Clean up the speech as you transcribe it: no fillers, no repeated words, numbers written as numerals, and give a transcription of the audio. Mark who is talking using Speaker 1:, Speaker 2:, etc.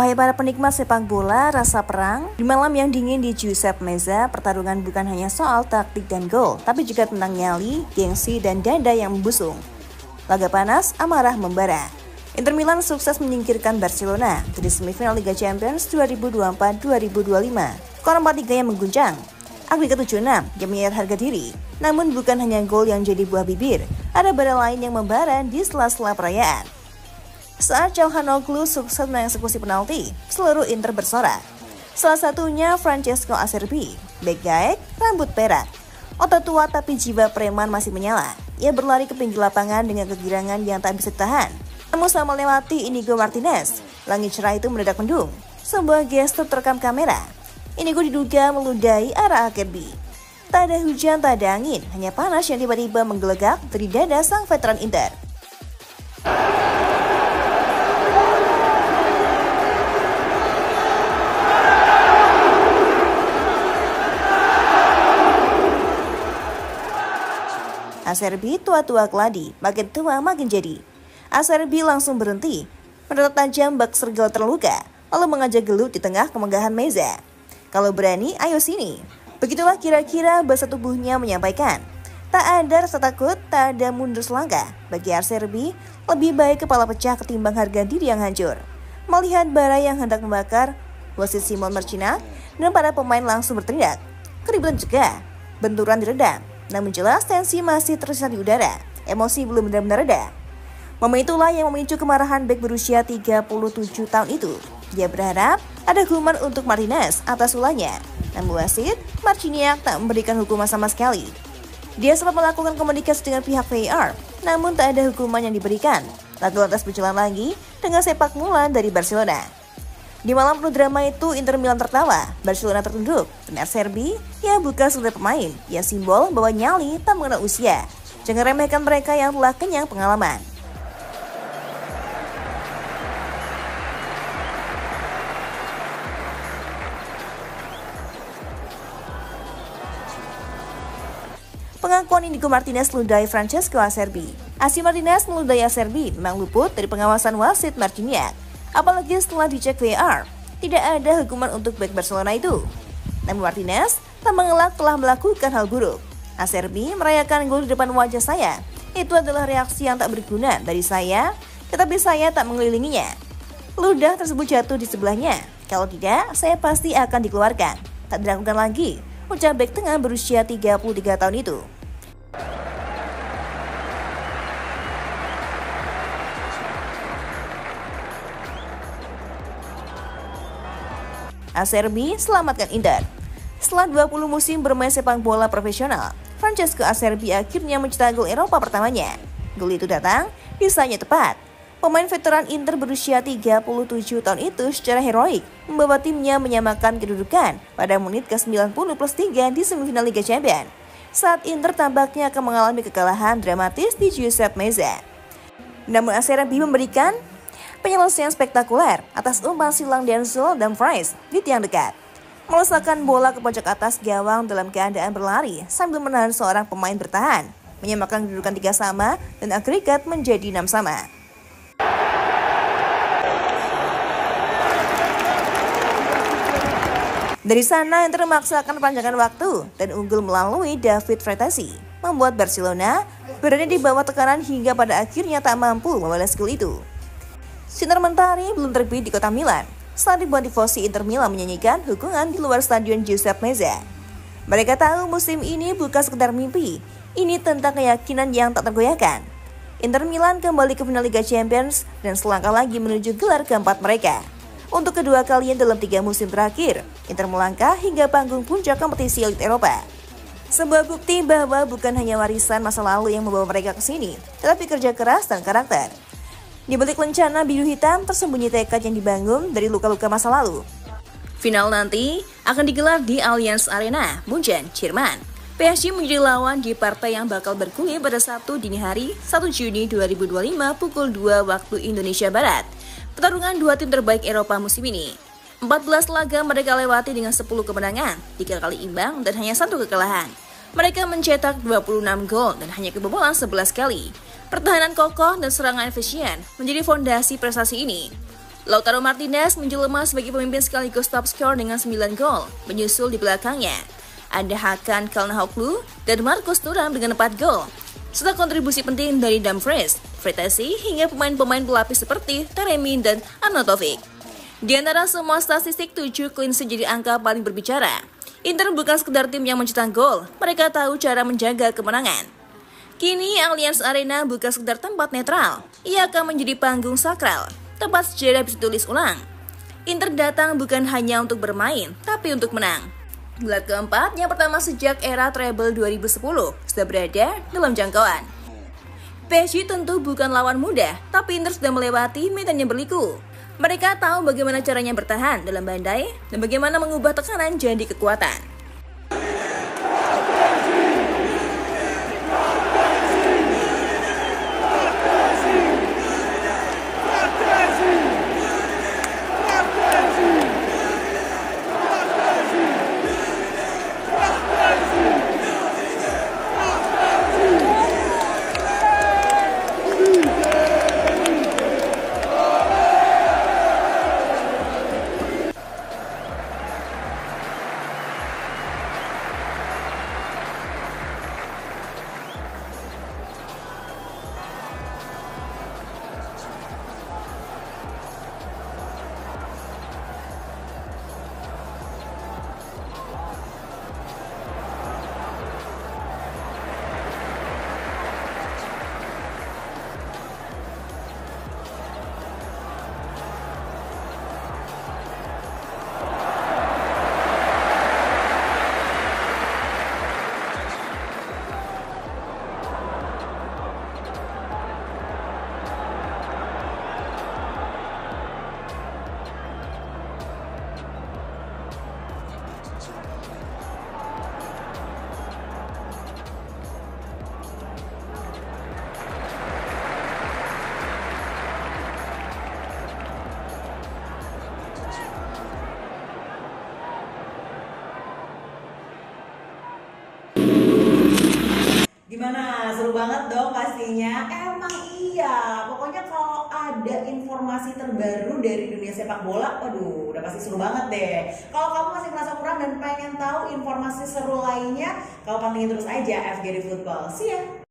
Speaker 1: Wahai para penikmat sepak bola, rasa perang di malam yang dingin di Giuseppe Meazza, pertarungan bukan hanya soal taktik dan gol, tapi juga tentang nyali, gengsi, dan dada yang membusung. Laga panas, amarah membara. Inter Milan sukses menyingkirkan Barcelona dari semifinal Liga Champions 2024-2025. Skor 4-3 yang mengguncang. Agregat 7-6 yang menyeret harga diri. Namun bukan hanya gol yang jadi buah bibir, ada bara lain yang membara di sela-sela perayaan. Saat Calhanoglu sukses mengeksekusi penalti, seluruh Inter bersorak. Salah satunya Francesco Acerbi, bek gaek, rambut perak. Otot tua tapi jiwa preman masih menyala. Ia berlari ke pinggir lapangan dengan kegirangan yang tak bisa ditahan. Namun saat melewati Inigo Martinez, langit cerah itu mendadak mendung. Sebuah gestur terekam kamera. Inigo diduga meludahi arah Acerbi. Tak ada hujan, tak ada angin, hanya panas yang tiba-tiba menggelegak dari dada sang veteran Inter. Acerbi tua-tua keladi, makin tua makin jadi. Acerbi langsung berhenti, menatap tajam bak serigala terluka, lalu mengajak gelut di tengah kemegahan Meazza. Kalau berani, ayo sini. Begitulah kira-kira bahasa tubuhnya menyampaikan. Tak ada rasa takut, tak ada mundur selangkah. Bagi Acerbi, lebih baik kepala pecah ketimbang harga diri yang hancur. Melihat bara yang hendak membakar, wasit Simon Marcinac dan para pemain langsung berteriak. Keributan juga, benturan diredam. Namun jelas tensi masih tersisa di udara, emosi belum benar-benar reda. Momen itulah yang memicu kemarahan bek berusia 37 tahun itu. Dia berharap ada hukuman untuk Martinez atas ulahnya. Namun wasit, Marcinac tak memberikan hukuman sama sekali. Dia sempat melakukan komunikasi dengan pihak VAR, namun tak ada hukuman yang diberikan. Laga lantas berjalan lagi dengan sepak bola dari Barcelona. Di malam penuh drama itu, Inter Milan tertawa, Barcelona tertunduk, dan Acerbi, ya bukan sekedar pemain, ya simbol bahwa nyali tak mengenal usia. Jangan remehkan mereka yang telah kenyang pengalaman. Pengakuan Inigo Martinez meludahi Francesco Acerbi. Aksi Martinez meludahi Acerbi memang luput dari pengawasan wasit Marcinac. Apalagi setelah dicek VAR, tidak ada hukuman untuk bek Barcelona itu. Namun Martinez tak mengelak telah melakukan hal buruk. Acerbi merayakan gol di depan wajah saya. Itu adalah reaksi yang tak berguna dari saya, tetapi saya tak mengelilinginya. Ludah tersebut jatuh di sebelahnya. Kalau tidak, saya pasti akan dikeluarkan. Tak dilakukan lagi, ucap bek tengah berusia 33 tahun itu. Acerbi selamatkan Inter. Setelah 20 musim bermain sepak bola profesional, Francesco Acerbi akhirnya mencetak gol Eropa pertamanya. Gol itu datang di saatnya tepat. Pemain veteran Inter berusia 37 tahun itu secara heroik membawa timnya menyamakan kedudukan pada menit ke-90+3 di semifinal Liga Champions. Saat Inter tampaknya akan mengalami kekalahan dramatis di Giuseppe Meazza. Namun Acerbi memberikan penyelesaian spektakuler atas umpan silang Denzel Dumfries di tiang dekat. Melesakkan bola ke pojok atas gawang dalam keadaan berlari sambil menahan seorang pemain bertahan, menyamakan kedudukan 3 sama dan agregat menjadi 6 sama. Dari sana Inter memaksakan panjangan waktu dan unggul melalui David Fratesi, membuat Barcelona berada di bawah tekanan hingga pada akhirnya tak mampu membalas gol itu. Sinar mentari belum terbit di kota Milan saat ribuan tifosi Inter Milan menyanyikan hukuman di luar stadion Giuseppe Meazza. Mereka tahu musim ini bukan sekedar mimpi, ini tentang keyakinan yang tak tergoyahkan. Inter Milan kembali ke final Liga Champions dan selangkah lagi menuju gelar keempat mereka. Untuk kedua kalinya dalam 3 musim terakhir, Inter melangkah hingga panggung puncak kompetisi elit Eropa. Sebuah bukti bahwa bukan hanya warisan masa lalu yang membawa mereka ke sini, tetapi kerja keras dan karakter. Di balik lencana biru hitam tersembunyi tekad yang dibangun dari luka-luka masa lalu. Final nanti akan digelar di Allianz Arena, Munchen, Jerman. PSG menjadi lawan di partai yang bakal bergulir pada Sabtu dini hari 1 Juni 2025 pukul 2 waktu Indonesia Barat. Pertarungan 2 tim terbaik Eropa musim ini. 14 laga mereka lewati dengan 10 kemenangan, 3 kali imbang dan hanya 1 kekalahan. Mereka mencetak 26 gol dan hanya kebobolan 11 kali. Pertahanan kokoh dan serangan efisien menjadi fondasi prestasi ini. Lautaro Martinez menjelma sebagai pemimpin sekaligus top skor dengan 9 gol, menyusul di belakangnya ada Hakan Calhanoglu dan Marcus Thuram dengan 4 gol, serta kontribusi penting dari Dumfries, Fratesi, hingga pemain-pemain pelapis seperti Taremi dan Arnautovic. Di antara semua statistik, 7 clean sheet jadi angka paling berbicara. Inter bukan sekedar tim yang mencetak gol, mereka tahu cara menjaga kemenangan. Kini Allianz Arena bukan sekedar tempat netral, ia akan menjadi panggung sakral, tempat sejarah bisa ditulis ulang. Inter datang bukan hanya untuk bermain, tapi untuk menang. Gelar keempat yang pertama sejak era treble 2010 sudah berada dalam jangkauan. PSG tentu bukan lawan mudah, tapi Inter sudah melewati medan yang berliku. Mereka tahu bagaimana caranya bertahan dalam badai dan bagaimana mengubah tekanan jadi kekuatan.
Speaker 2: Gimana? Seru banget dong pastinya. Emang iya. Pokoknya kalau ada informasi terbaru dari dunia sepak bola, waduh, udah pasti seru banget deh. Kalau kamu masih merasa kurang dan pengen tahu informasi seru lainnya, kamu pantengin terus aja FGD Football. See ya!